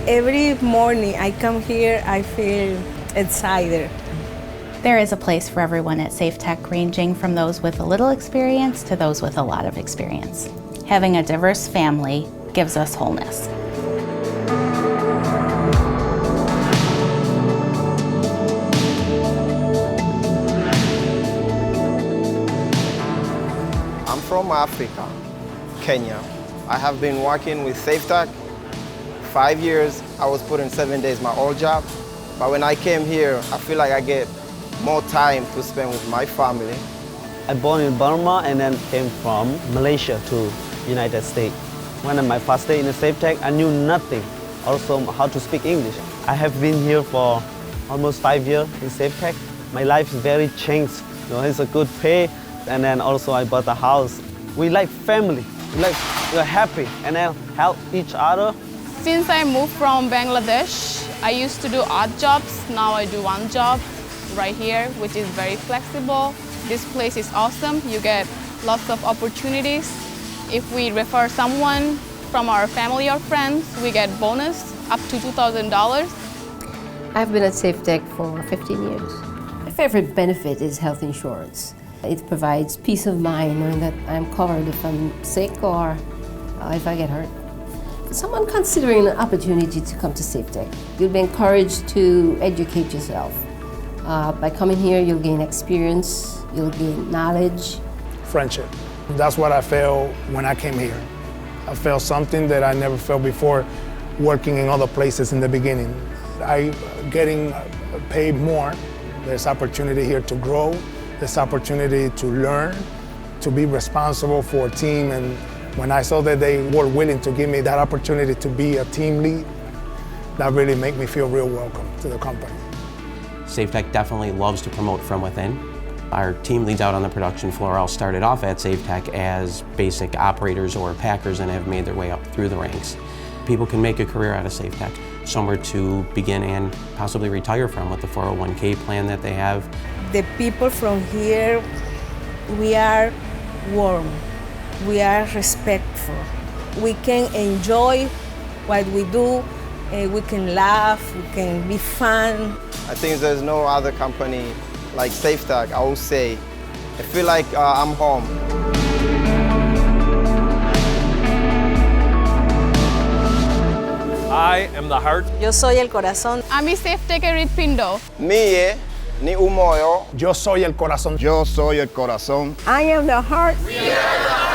Every morning I come here, I feel excited. There is a place for everyone at Safetec, ranging from those with a little experience to those with a lot of experience. Having a diverse family gives us wholeness. I'm from Africa, Kenya. I have been working with Safetec 5 years. I was put in 7 days, my old job. But when I came here, I feel like I get more time to spend with my family. I born in Burma and then came from Malaysia to United States. When my first day in the Safetec, I knew nothing, also how to speak English. I have been here for almost 5 years in Safetec. My life is very changed. It's a good pay, and then also I bought a house. We like family, we're happy, and then help each other. Since I moved from Bangladesh, I used to do odd jobs. Now I do one job right here, which is very flexible. This place is awesome. You get lots of opportunities. If we refer someone from our family or friends, we get bonus up to $2,000. I've been at Safetec for 15 years. My favorite benefit is health insurance. It provides peace of mind knowing that I'm covered if I'm sick or if I get hurt. For someone considering an opportunity to come to Safetec, you'll be encouraged to educate yourself. By coming here, you'll gain experience, you'll gain knowledge. Friendship. That's what I felt when I came here. I felt something that I never felt before working in other places in the beginning. I getting paid more. There's opportunity here to grow. There's opportunity to learn, to be responsible for a team. And when I saw that they were willing to give me that opportunity to be a team lead, that really made me feel real welcome to the company. Safetec definitely loves to promote from within. Our team leads out on the production floor all started off at Safetec as basic operators or packers and have made their way up through the ranks. People can make a career out of Safetec, somewhere to begin and possibly retire from with the 401k plan that they have. The people from here, we are warm, we are respectful. We can enjoy what we do, we can laugh, we can be fun. I think there's no other company like Safetec, I will say. I feel like I'm home. I am the heart. Yo soy el corazón. Ami Safetec erit pindo. Mie ni umoyo. Yo soy el corazón. Yo soy el corazón. I am the heart. We are the